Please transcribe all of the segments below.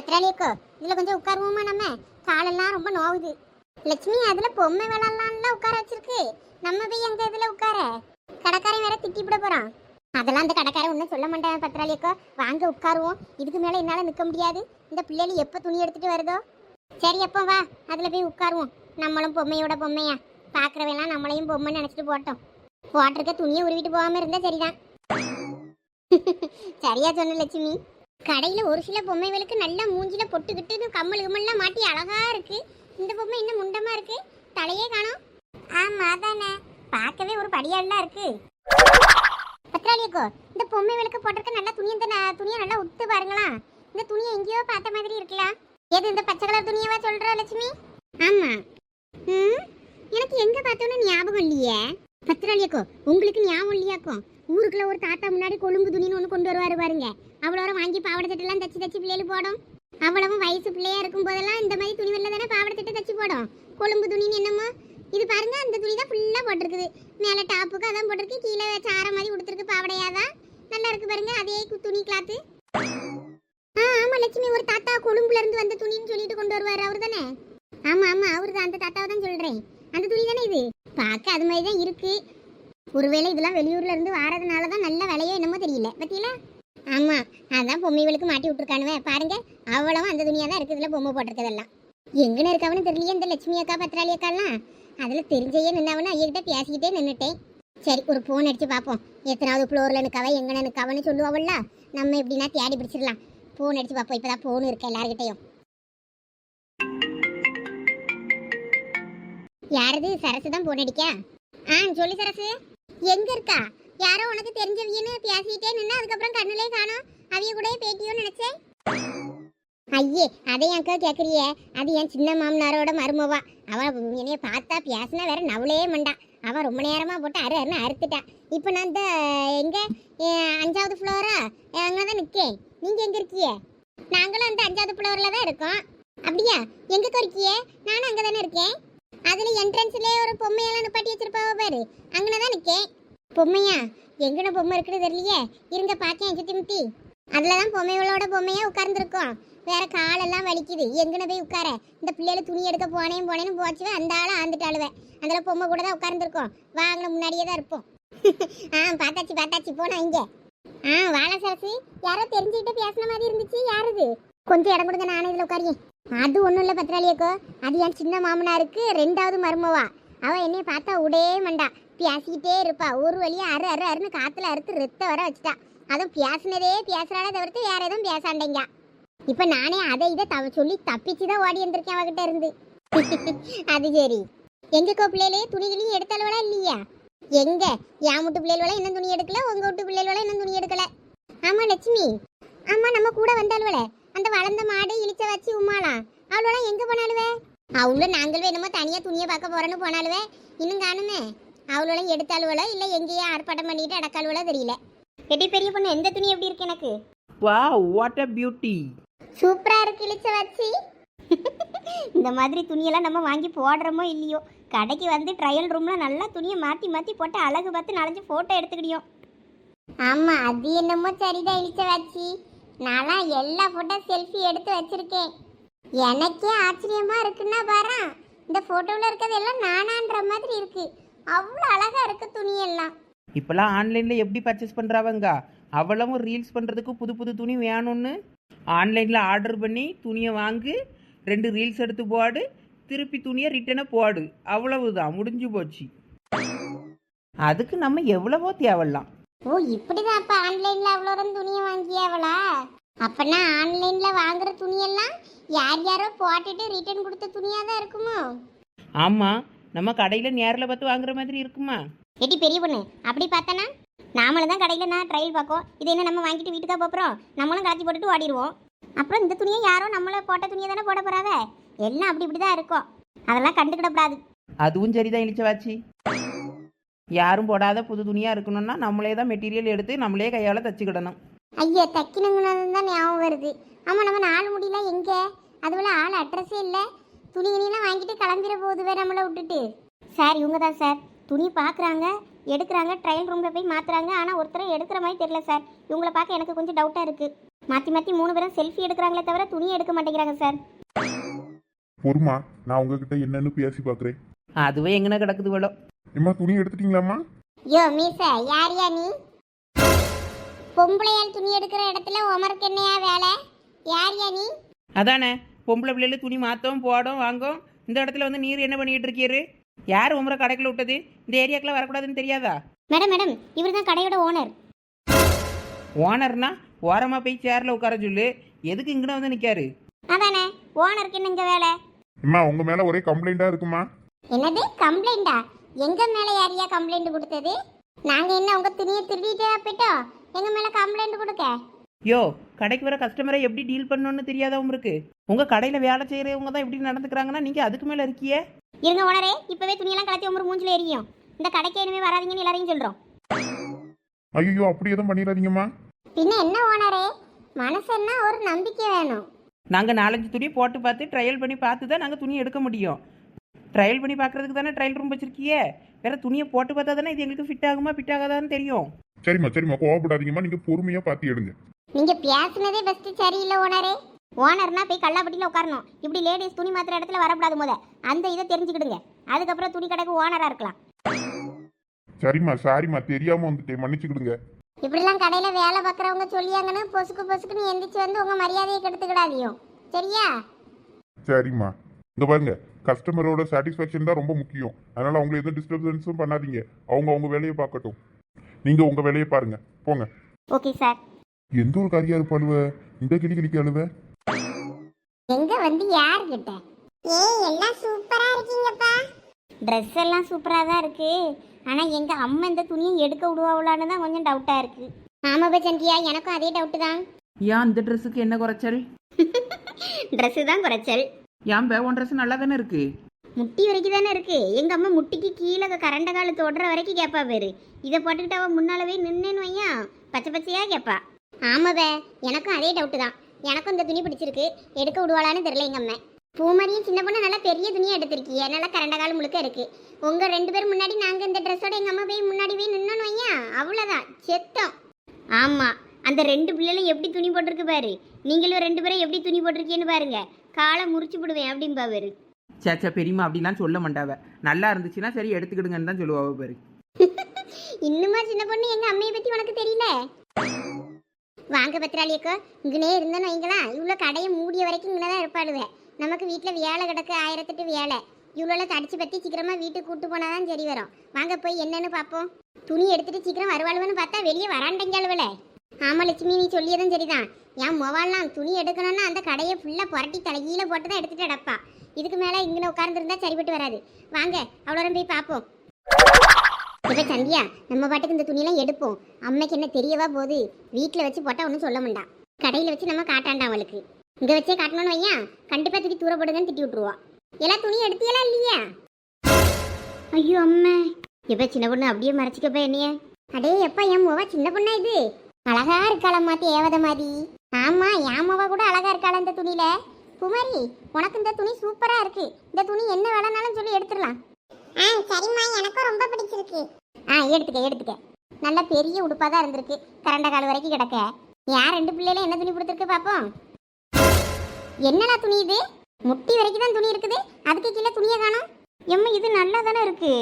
பத்திராளியக்கோ இதுல கொஞ்சம் உட்காருவோமா? நம்ம காலெல்லாம் ரொம்ப நோவுது. லட்சுமி அதுல பொம்மை விளாட்லாம்ல உட்கார வச்சிருக்கு. நம்ம போய் எங்க இதுல உட்கார? கடைக்காரன் வேற திட்டிவிட போறான். அதெல்லாம் அந்த கடைக்காரன் ஒன்றும் சொல்ல மாட்டேன் பத்திராளியக்கோ. வாங்க உட்காருவோம். இதுக்கு மேல என்னால நிற்க முடியாது. இந்த பிள்ளைகள் எப்போ துணி எடுத்துட்டு வருதோ. சரி அப்போ வா அதுல போய் உட்காருவோம். நம்மளும் பொம்மையோட பொம்மையா பாக்குறவெல்லாம் நம்மளையும் பொம்மை நினைச்சிட்டு போட்டோம். போட்டிருக்க துணியை உருவிட்டு போகாம இருந்தா சரிதான். சரியா சொன்ன லட்சுமி. கடையில ஒரு சில பொம்மைகளுக்கு நல்லா மூஞ்சில பொட்டுக்கிட்டு கம்மல் கம்மல்லாம் மாட்டி அழகா இருக்கு. இந்த பொம்மை இன்னும் முண்டமா இருக்கு, தலையே காணோம். ஆமா தானே, பார்க்கவே ஒரு படியாடலாம் இருக்கு. பத்திராளியக்கோ இந்த பொம்மைகளுக்கு போட்டிருக்க நல்லா துணி, இந்த துணியை நல்லா உத்து பாருங்களா. இந்த துணியை எங்கேயோ பார்த்த மாதிரி இருக்கலாம். எது இந்த பச்சை கலர் துணியவா சொல்ற லட்சுமி? ஆமா. எனக்கு எங்க பார்த்தோன்னு ஞாபகம் இல்லையே பத்திராளியக்கோ. உங்களுக்கு ஞாபகம் இல்லையாக்கும்? ஊருக்குள்ள ஒரு தாத்தா முன்னாடி கொழும்பு துணின்னு ஒன்று கொண்டு வருவாரு பாருங்க. அவ்வளோ வாங்கி பாவாடை தட்டெல்லாம் தச்சு தச்சு பிள்ளைகள் போடும். அவ்வளவும் வயசு பிள்ளையா இருக்கும் போதெல்லாம் இந்த மாதிரி துணி வெளில தானே பாவாடை தட்டு தச்சு போடும். கொழும்பு துணின்னு என்னமோ இது பாருங்க. அந்த துணி தான் ஃபுல்லாக போட்டிருக்குது. மேலே டாப்புக்கு அதான் போட்டிருக்கு, கீழே சார மாதிரி கொடுத்துருக்கு. பாவடையாதான் நல்லா இருக்கு பாருங்க. அதே துணி கிளாத்து. ஆமா லட்சுமி, ஒரு தாத்தா கொழும்புல இருந்து வந்த துணின்னு சொல்லிட்டு கொண்டு வருவாரு, அவரு தானே? ஆமா ஆமா, அவரு தான். அந்த தாத்தாவை தான் சொல்றேன். அந்த துணி தானே இது. பார்க்க அது மாதிரி தான் இருக்கு. ஒருவேளை இதெல்லாம் வெளியூர்ல இருந்து வாரதுனால தான் நல்ல விலையோ என்னமோ தெரியல பத்தியில. ஆமா, அதான் பொம்மைகளுக்கு மாட்டி விட்டுருக்கானுவே பாருங்க. அவ்வளவும் அந்த துணியா தான் இருக்கு. இதுல பொம்மை போட்டிருக்கதெல்லாம் எங்கன்னு இருக்கவனு தெரியலையே. இந்த லட்சுமி அக்கா பத்திராளி அக்காலாம் அதுல தெரிஞ்சையே நின்னவனு ஐயகிட்ட பேசிக்கிட்டே நின்னுட்டேன். சரி ஒரு போன் அடிச்சு பார்ப்போம். எத்தனாவது ஃப்ளோர்ல நிற்கவ எங்கன்னு நிற்கவன்னு சொல்லுவாள்ல. நம்ம எப்படின்னா தேடி பிடிச்சிடலாம். போன் அடிச்சு பார்ப்போம். இப்பதான் போன் இருக்கு எல்லார்கிட்டையும். யாரது? சரசு தான் போன் அடிக்கா. சொல்லு சரசு, எங்க இருக்கா? யாரோ உனக்கு தெரிஞ்சவியன்னு பேசிட்டே நின்னா அதுக்கப்புறம் கண்ணுலே காணோம். அவிய கூட பேட்டியோன்னு நினைச்சேன். ஐயே அதை அக்கா கேட்குறியே, அது என் சின்ன மாமனாரோட மருமவா. அவன் என்னைய பார்த்தா பேசினா வேற நவளே மண்டா. அவன் ரொம்ப நேரமா போட்டு அருன்னு அறுத்துட்டா. இப்போ நான் இந்த எங்க 5வது ஃப்ளோரா அங்கதான் நிற்கேன். நீங்க எங்க இருக்கிய? நாங்களும் அந்த 5வது ஃப்ளோர்ல தான் இருக்கோம். அப்படியா? எங்க இருக்கிய? நானும் அங்கே தானே இருக்கேன். அதுல என்ட்ரன்ஸ்லயே ஒரு பொம்மையெல்லாம் நிப்பாட்டி வச்சிருப்பாவ பாரு, அங்கனதான் நிக்கேன். பொம்மையா? எங்கன பொம்மை இருக்குன்னு தெரியலையே. இருங்க பாக்கேன் சுத்தி முத்தி. அதுலதான் பொம்மைகளோட பொம்மையா உட்கார்ந்துருக்கோம். வேற காலெல்லாம் வலிக்குது. எங்கன போய் உட்கார? இந்த பிள்ளைல துணி எடுக்க போனேன்னு போச்சுவே. அந்த ஆளை ஆந்துட்டாளுவே. அதுல பொம்மை கூட தான் உட்கார்ந்துருக்கோம். வாங்கின முன்னாடியே தான் இருப்போம். பார்த்தாச்சு போனா இங்க. வாழ சரசு, யாரோ தெரிஞ்சுக்கிட்டு பேசின மாதிரி இருந்துச்சு. யாருது? கொஞ்சம் இடம் கொடுங்க, நானே இதுல உட்காரியேன். அது ஒன்றும் இல்லை பத்திராளியக்கோ, அது என் சின்ன மாமனாருக்கு 2வது மருமவா. அவள் என்னைய பார்த்தா உடே மண்டா, பேசிக்கிட்டே இருப்பா. ஒரு வழியாக அருன்னு காற்றுல அறுத்து ரத்த வர வச்சுட்டா. அதுவும் பேசுறாளே தவிர்த்து வேற எதுவும் பேசாண்டேங்க. இப்போ நானே அதை இதை சொல்லி தப்பிச்சு தான் ஓடி வந்திருக்கேன் அவகிட்ட இருந்து. அது சரி. எங்கக்கோ பிள்ளைகளே துணிகளையும் எடுத்தாலும் இல்லையா? எங்க என் வீட்டு பிள்ளைகள இன்னும் துணி எடுக்கல, உங்க வீட்டு பிள்ளைகள இன்னும் துணி எடுக்கல. ஆமா லட்சுமி, ஆமா நம்ம கூட வந்தாளுவல அந்த வளர்ந்த மாடு இழிச்ச வச்சு உமாலாம். அவளோலாம் எங்க போனாலுவே? அவளும் நாங்களும் என்னமோ தனியா துணியை பார்க்க போறேன்னு போனாலுவே. இன்னும் காணுமே. அவளோலாம் எடுத்தாளுவல இல்ல எங்கேயே ஆர்ப்பாட்டம் பண்ணிட்டு அடக்காளுவல தெரியல. எடி பெரிய பொண்ணு, எந்த துணி எப்படி இருக்கு எனக்கு? Wow, what a beauty. சூப்பரா இருக்கு இழிச்ச வச்சு. இந்த மாதிரி துணியெல்லாம் நம்ம வாங்கி போடுறோமோ இல்லையோ, கடைக்கு வந்து ட்ரையல் ரூம்ல நல்லா துணியை மாத்தி மாத்தி போட்டு அழகு பார்த்து 4 போட்டோ எடுத்துக்கிடியோம். ஆமா அது என்னமோ சரிதான் இழிச்ச வச்சு. நான் எல்லா போட்டோ செல்ஃபி எடுத்து வச்சிருக்கேன். எனக்கே ஆச்சரியமா இருக்குன்னா பாரு. இந்த போட்டோவில் இருக்கிறது எல்லாம் நானான்ற மாதிரி இருக்கு. அவ்வளோ அழகா இருக்கு துணியெல்லாம். இப்போலாம் ஆன்லைனில் எப்படி பர்ச்சேஸ் பண்ணுறாவங்க? அவ்வளவும் ரீல்ஸ் பண்ணுறதுக்கு புது புது துணி வேணும்னு ஆன்லைனில் ஆர்டர் பண்ணி துணியை வாங்கு, 2 ரீல்ஸ் எடுத்து போடு, திருப்பி துணியை ரிட்டனை போடு. அவ்வளவுதான், முடிஞ்சு போச்சு. அதுக்கு நம்ம எவ்வளவோ தேவலாம். ஓ இப்படிதான். அப்ப ஆன்லைன்ல அவ்வளோ துணியை வாங்கியாவளா? அப்பனா ஆன்லைன்ல வாங்குற துணியெல்லாம் யாரோ போட்டுட்டு ரிட்டர்ன் கொடுத்த துணியா தான் இருக்குமோ? ஆமாம், நம்ம கடையில் நேரில் பார்த்து வாங்குற மாதிரி இருக்குமா? எட்டி பெரிய பொண்ணு, அப்படி பார்த்தனா நாமளும் தான் கடையில் நான் ட்ரையல் பார்ப்போம். இது என்ன நம்ம வாங்கிட்டு வீட்டுக்கா போகிறோம்? நம்மளும் காட்சி போட்டுட்டு ஓடிடுவோம். அப்புறம் இந்த துணியை யாரோ நம்மள போட்ட துணியை தானே போட போறாவ. எல்லாம் இப்படி தான் இருக்கும். அதெல்லாம் கண்டுக்கிடப்படாது. அதுவும் சரிதான் இழிச்சவாச்சி. யாரும் போடாத புது துணியாக இருக்கணும்னா நம்மளே தான் மெட்டீரியல் எடுத்து நம்மளே கையால் தச்சுக்கிடணும். ஐயா தைக்கணுங்கன்னு தான் ஞாபகம் வருது. ஆமாம், நம்ம 4 முடியல எங்கே? அதுபோல் ஆள் அட்ரஸே இல்லை. துணி துணியெல்லாம் வாங்கிட்டு கிளம்பிட போகுதுவே நம்மளை விட்டுட்டு. சார் இவங்க தான் சார். துணி பார்க்குறாங்க, எடுக்கிறாங்க, ட்ரையல் ரூமில் போய் மாற்றுறாங்க. ஆனால் ஒருத்தரை எடுக்கிற மாதிரி தெரியல சார். இவங்கள பார்க்க எனக்கு கொஞ்சம் டவுட்டாக இருக்குது. மாற்றி மாற்றி 3 பேரும் செல்ஃபி எடுக்கிறாங்களே தவிர துணி எடுக்க மாட்டேங்கிறாங்க சார். பொறுமா, நான் உங்ககிட்ட என்னன்னு பேசி பார்க்குறேன். அதுவே எங்கன கிடக்குது வேளோ. ஏம்மா துணி எடுத்துட்டீங்களாம்மா? யோ மீச, யாரியா நீ? பொம்பளையால் துணி எடுக்கிற இடத்துல உமருக்கு என்னையா வேலை? யாரியா நீ? அதானே பொம்பளை பிள்ளைல துணி மாற்றவும் போடும் வாங்கும். இந்த இடத்துல வந்து நீர் என்ன பண்ணிட்டு இருக்கீரு? யார் உமரை கடைக்குள்ள விட்டது? இந்த ஏரியாக்கெல்லாம் வரக்கூடாதுன்னு தெரியாதா? மேடம் மேடம், இவர் தான் கடையோட ஓனர். ஓனர்னா ஓரமாக போய் சேரில் உட்கார சொல்லு. எதுக்கு இங்கன வந்து நிற்காரு? அதானே ஓனருக்கு என்ன இங்க வேலை? அம்மா உங்க மேல ஒரே கம்ப்ளைண்டா இருக்குமா? என்னது கம்ப்ளைண்டா? எங்க மேல யாரையா கம்ப்ளைண்ட் கொடுத்தது? நாங்க என்ன உங்க துணியை திருடிட்டே போயிட்டோம்? எங்க மேல கம்ப்ளைண்ட் கொடுக்க? யோ, கடைக்கு வர கஸ்டமரை எப்படி டீல் பண்ணணும்னு தெரியாதா உங்களுக்கு? உங்கள் கடையில் வேலை செய்கிறவங்க தான் எப்படி நடந்துக்கிறாங்கன்னா நீங்கள் அதுக்கு மேலே இருக்கியே. இருங்க ஓனரே, இப்பவே துணியெல்லாம் கலத்தி உமர் மூஞ்சில எரியும். இந்த கடைக்கு இனிமே வராதீங்கன்னு எல்லாரையும் சொல்றோம். ஐயோ அப்படி எதுவும் பண்ணிடாதீங்கம்மா. பின்ன என்ன ஓனரே, மனசுன்னா ஒரு நம்பிக்கை வேணும். நாங்கள் 4-5 துணி போட்டு பார்த்து ட்ரையல் பண்ணி பார்த்து தான் நாங்கள் துணி எடுக்க முடியும். ட்ரையல் பண்ணி பார்க்குறதுக்கு தானே ட்ரையல் ரூம் வச்சிருக்கியே. வேறு துணியை போட்டு பார்த்தா தானே இது எங்களுக்கு ஃபிட் ஆகுமா ஃபிட் ஆகாதான்னு தெரியும். சரிம்மா சரிம்மா, கோவப்படாதீங்கம்மா. நீங்க பொறுமையா பார்த்து எடுங்க. நீங்க பேசுனதே பெஸ்ட் சரியில்லை ஓனரே. ஓனர்னா போய் கல்லாப்பட்டியில் உட்காரணும். இப்படி லேடிஸ் துணி மாத்திர இடத்துல வரக்கூடாது. அந்த இதை தெரிஞ்சுக்கிடுங்க. அதுக்கப்புறம் துணி கடைக்கு ஓனரா இருக்கலாம். சரிம்மா சாரிம்மா, தெரியாம வந்துட்டேன், மன்னிச்சுக்கிடுங்க. இப்படிலாம் கடையில வேலை பார்க்குறவங்க சொல்லியாங்கன்னு பொசுக்கு பொசுக்குன்னு எந்திரிச்சு வந்து உங்க மரியாதையை கெடுத்துக்கிடாதியும். சரியா? சரிம்மா. இங்க பாருங்க, கஸ்டமரோட சாட்டிஸ்ஃபேக்ஷன் தான் ரொம்ப முக்கியம். அதனால அவங்க எதுவும் டிஸ்டர்பன்ஸும் பண்ணாதீங்க. அவங்க அவங்க வேலையை பார்க்கட்டும். நீங்க உங்க வேலையை பாருங்க, போங்க. Okay sir. எந்த ஒரு காரியா இருப்பாளுவ இந்த கிளி கிளிக்கு அழுவ? எங்க வந்து யார் கிட்ட? ஏய் எல்லாம் சூப்பரா இருக்கீங்கப்பா. ட்ரெஸ் எல்லாம் சூப்பரா தான் இருக்கு. ஆனா எங்க அம்மா இந்த துணியை எடுக்க விடுவாங்களான்னு தான் கொஞ்சம் டவுட்டா இருக்கு. ஆமா பச்சந்தியா, எனக்கும் அதே டவுட் தான். ஏன் இந்த ட்ரெஸ்ஸுக்கு என்ன குறைச்சல்? ட்ரெஸ் தான் குறைச்சல். ஏன் உன் ட்ரெஸ் நல்லா தானே இருக்கு. முட்டி வரைக்கும் தானே இருக்கு. எங்க அம்மா முட்டிக்கு கீழே கரண்ட காலு தொடுற வரைக்கும் கேட்பா பேரு. இதை போட்டுக்கிட்டு அவ முன்னாலவே நின்னுன்னு வையா பச்சை பச்சையா கேட்பா. ஆமாவே, எனக்கும் அதே டவுட்டு தான். எனக்கும் இந்த துணி பிடிச்சிருக்கு, எடுக்க விடுவாளான்னு தெரியல. எங்க அம்மா பூமாரியும் சின்ன பொண்ணு நல்லா பெரிய துணியை எடுத்திருக்கீங்க, நல்லா கரண்ட காலம் முழுக்க இருக்கு. உங்க 2 பேர் முன்னாடி நாங்க இந்த ட்ரெஸ்ஸோட எங்க அம்மா போய் முன்னாடி போய் நின்னோன்னு வையா அவ்வளோதான் செத்தோம். ஆமா, அந்த 2 பிள்ளைகளும் எப்படி துணி போட்டிருக்கு பாரு. நீங்களும் 2 பேரும் எப்படி துணி போட்டிருக்கீன்னு பாருங்க. காலை முறிச்சு விடுவேன் அப்படின்பா பாரு. சேச்சா பெரியமா அப்படிலாம் சொல்ல மாட்டாவ. நல்லா இருந்துச்சுன்னா சரி எடுத்துக்கிடுங்கன்னு தான் சொல்லுவாவ பாரு. இன்னுமா சின்ன பொண்ணு எங்க அம்மையை பத்தி உனக்கு தெரியல? வாங்க பத்திராளியக்கோ, இங்கனே இருந்தோன்னு வைங்களா இவ்வளோ கடையை மூடிய வரைக்கும் இங்கனதான் இருப்பாடுவேன். நமக்கு வீட்டில் வேலை கிடக்கு 1008 வேலை. இவ்வளோ தடிச்சு பற்றி சீக்கிரமாக வீட்டுக்கு கூட்டு போனாதான் சரி வரும். வாங்க போய் என்னன்னு பார்ப்போம். துணி எடுத்துட்டு சீக்கிரம் வருவாளுவன்னு பார்த்தா வெளியே வராண்டங்காளுவல. ஆமா லட்சுமி, நீ சொல்லியதும் சரிதான். என் மொவாலாம் துணி எடுக்கணும்னா அந்த கடையை ஃபுல்லாக புரட்டி தலைகீழ போட்டு தான் எடுத்துட்டு அடப்பா. இதுக்கு மேலே இங்கே உட்கார்ந்துருந்தா சரிப்பட்டு வராது. வாங்க அவ்வளோ போய் பார்ப்போம். இப்போ சந்தியா, நம்ம பாட்டுக்கு இந்த துணியெல்லாம் எடுப்போம். அம்மைக்கு என்ன தெரியவா போகுது? வீட்டில் வச்சு போட்டால் ஒன்றும் சொல்ல மாட்டான். கடையில் வச்சு நம்ம காட்டாண்டா அவளுக்கு. இங்கே வச்சே காட்டணும்னு வையா கண்டிப்பாக தூக்கி தூர போடுங்கன்னு திட்டி விட்டுருவா. எல்லாம் துணி எடுத்தியெல்லாம் இல்லையா? ஐயோ அம்மா, எப்போ சின்ன பொண்ணு அப்படியே மறைச்சிக்கப்ப என்னைய? அடே எப்பா, என் மோவா சின்ன பொண்ணா இது? அழகா இருக்காள மாத்தி ஏவத மாதிரி. ஆமா, என் மோவா கூட அழகா இருக்காள இந்த துணியில. குமாரி, உனக்கு இந்த துணி சூப்பரா இருக்கு. இந்த துணி என்ன வேலைனாலும் சொல்லி எடுத்துடலாம். சரிம்மா, எனக்கும் ரொம்ப பிடிச்சிருக்கு. எடுத்துக்க. நல்ல பெரிய உடுப்பா தான் இருந்திருக்கு. கரண்ட கால் வரைக்கும் கிடக்க. யார் 2 பிள்ளைல என்ன துணி கொடுத்துருக்கு பாப்போம். என்னடா துணி இது? முட்டி வரைக்கும் தான் துணி இருக்குது, அதுக்கு கீழே துணியை காணோம். எம்மா, இது நல்லா தானே இருக்கு.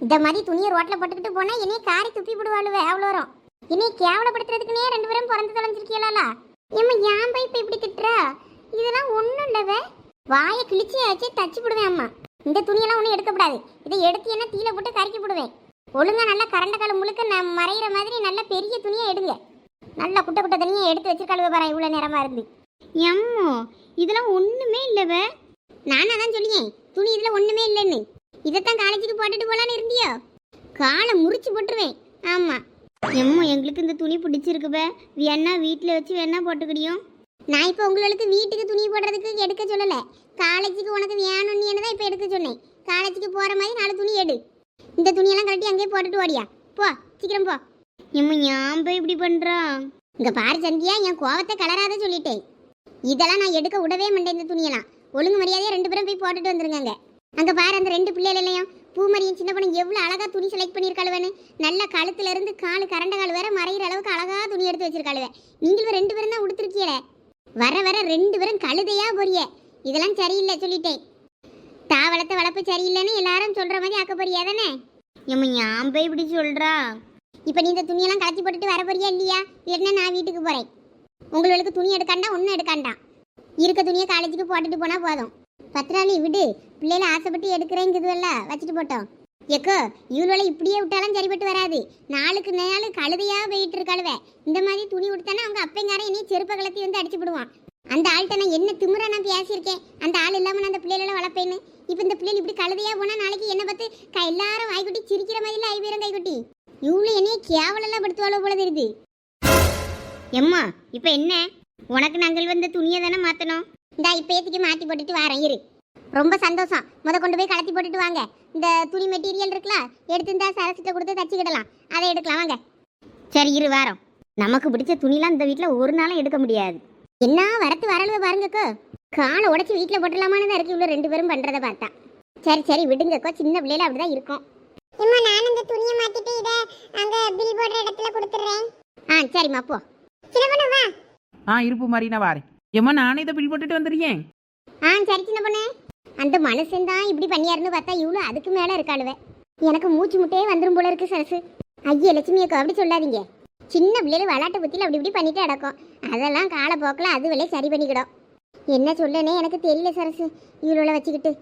இந்த மாதிரி துணியை ரோட்ல போட்டுக்கிட்டு போனா என்னைய காரி துப்பி விடுவாளுவே. அவ்வளோ வரும். என்னைய கேவலப்படுத்துறதுக்குன்னே 2 பேரும் பிறந்து தொலைஞ்சிருக்கீங்களா? எம்மா, ஏன் போய் இப்போ இப்படி திட்டுறா? இதெல்லாம் ஒன்றும் இல்லவே. வாயை கிழிச்சி ஆச்சு தச்சு விடுவேன். அம்மா, இந்த துணியெல்லாம் ஒன்றும் எடுக்கப்படாது. இதை எடுத்து என்ன தீல போட்டு கறிக்கி விடுவேன். ஒழுங்கா நல்லா கரண்ட காலம் முழுக்க மறைகிற மாதிரி நல்ல பெரிய துணியை எடுங்க. நல்லா குட்டை குட்டை தனியாக எடுத்து வச்சிருக்காளுவ பாரு. இவ்வளோ நேரமா இருந்து எம்மோ, இதெல்லாம் ஒன்றுமே இல்லவே. நானாக தான் சொல்லியேன் துணி இதில் ஒன்றுமே இல்லைன்னு. இதைத்தான் காலேஜுக்கு போட்டுட்டு போகலான்னு இருந்தியோ? காலை முறிச்சு போட்டுருவேன். ஆமாம் எம்மோ, எங்களுக்கு இந்த துணி பிடிச்சிருக்குப்ப. வேணா வீட்டில் வச்சு வேணா போட்டுக்கிடியும். நான் இப்போ உங்களுக்கு வீட்டுக்கு துணி போடுறதுக்கு எடுக்க சொல்லலை. காலேஜுக்கு உனக்கு வேணும்னு தான் இப்போ எடுக்க சொன்னேன். காலேஜுக்கு போகிற மாதிரி 4 துணி எடு. இந்த துணியெல்லாம் கட்டி அங்கேயே போட்டுட்டு ஓடியா. போ சீக்கிரம் போ. எம்மா, ஏன் போய் இப்படி பண்ணுறா? இங்கே பாரு சந்தியா, என் கோவத்தை கலராத சொல்லிட்டேன். இதெல்லாம் நான் எடுக்க விடவே மாட்டேன். இந்த துணியெல்லாம் ஒழுங்கு மரியாதையாக 2 பேரும் போய் போட்டுட்டு வந்துருங்க. அங்கே பாரு, அந்த 2 பிள்ளைகளையும் பூமரியின் சின்ன பொண்ணு எவ்வளோ அழகா துணி செலக்ட் பண்ணியிருக்காளுவேன்னு. நல்ல கழுத்துல இருந்து காலு கரண்ட கால் வேற மறைகிற அளவுக்கு அழகா துணி எடுத்து வச்சிருக்காளுவே. நீங்களும் 2 பேரும் தான் உடுத்திருக்கீங்களே. வர வர 2 பேரும் கழுதையா போறிய. இதெல்லாம் சரியில்லை சொல்லிட்டேன். தாவளத்தை வளர்ப்பு சரியில்லைன்னு எல்லாரும் சொல்ற மாதிரி ஆக்க போறியா தானே? ஏம்மா ஞாபகம் போய் இப்படி சொல்றா? இப்போ நீ இந்த துணியெல்லாம் கலத்தி போட்டுட்டு வர போறியா இல்லையா? இல்லைன்னா நான் வீட்டுக்கு போறேன். உங்களுக்கு துணி எடுக்காண்டா ஒன்றும் எடுக்காண்டாம். இருக்க துணியை காலேஜுக்கு போட்டுட்டு போனா போதும். பத்திராளி விடு, பிள்ளைல ஆசைப்பட்டு எடுக்கிறேங்குதுவல்ல, வச்சுட்டு போட்டோம். எக்கோ இவளோட இப்படியே விட்டாலும் சரிப்பட்டு வராது. நாளுக்கு நாள் கழுதையா போயிட்டு இருக்காளுவே. இந்த மாதிரி துணி விட்டானா அவங்க அப்பங்காரன் என்னையும் செருப்ப கலத்தி வந்து அடிச்சு விடுவான். அந்த ஆள்கிட்ட நான் என்ன திமிரா நான் பேசியிருக்கேன். அந்த ஆள் இல்லாம நான் அந்த பிள்ளைகள வளர்ப்பேன்னு. இப்போ இந்த பிள்ளைகள் இப்படி கழுதையா போனா நாளைக்கு என்ன பார்த்து எல்லாரும் வாய்க்குட்டி சிரிக்கிற மாதிரில ஐவீரம் கைக்குட்டி. இவ்வளோ என்னையே கேவலெல்லாம் படுத்துவாளோ போல தெரியுது. எம்மா இப்போ என்ன உனக்கு நாங்கள் வந்து துணியை தானே மாற்றணும். இந்தா இப்போ ஏற்றிக்கு மாற்றி போட்டுட்டு வரேன் இரு. ரொம்ப சந்தோஷம். கொண்டு போய் கலத்தி போட்டுட்டு வாங்க. இந்த துணி மெட்டீரியல் இருக்கலாம், எடுத்து இந்த சரசிட்ட கொடுத்து தச்சுக்கிடலாம். அதை எடுக்கலாம் வாங்க. சரி இரு வாரம். நமக்கு பிடிச்ச துணிலாம் இந்த வீட்டில் ஒரு நாளும் எடுக்க முடியாது. என்ன வரத்து வரலுவ பாருங்கக்கோ. காலை உடச்சி வீட்டில் போட்டலாமான்னு தான் இருக்கு இவ்வளோ 2 பேரும் பண்ணுறதை பார்த்தா. சரி சரி விடுங்கக்கோ, சின்ன பிள்ளைல அப்படிதான் இருக்கும். அம்மா நான் இந்த துணியை மாத்திட்டு இத அங்க பில் போடுற இடத்துல கொடுத்துறேன். சரிம்மா போ. சின்ன பொண்ணு வா. இருப்பு மாதிரி நான் வாரேன். ஏம்மா நானே இதை பில் போட்டுட்டு வந்துடுறேன். சரி சின்ன பொண்ணு. அந்த மனுஷன் தான் இப்படி பண்ணியாருன்னு பார்த்தா இவ்வளோ அதுக்கு மேலே இருக்காளுவே. எனக்கு மூச்சு முட்டையே வந்துடும் போல இருக்கு சரசு. ஐயா லட்சுமி அக்கா அப்படி சொல்லாதீங்க. சின்ன பிள்ளைகள் விளாட்டு புத்தியில் அப்படி இப்படி பண்ணிட்டு அடக்கும். அதெல்லாம் காலப்போக்கில் அது விலை சரி பண்ணிக்கிடும். என்ன சொல்லனே எனக்கு தெரியல சரசு இவ்வளோ வச்சுக்கிட்டு.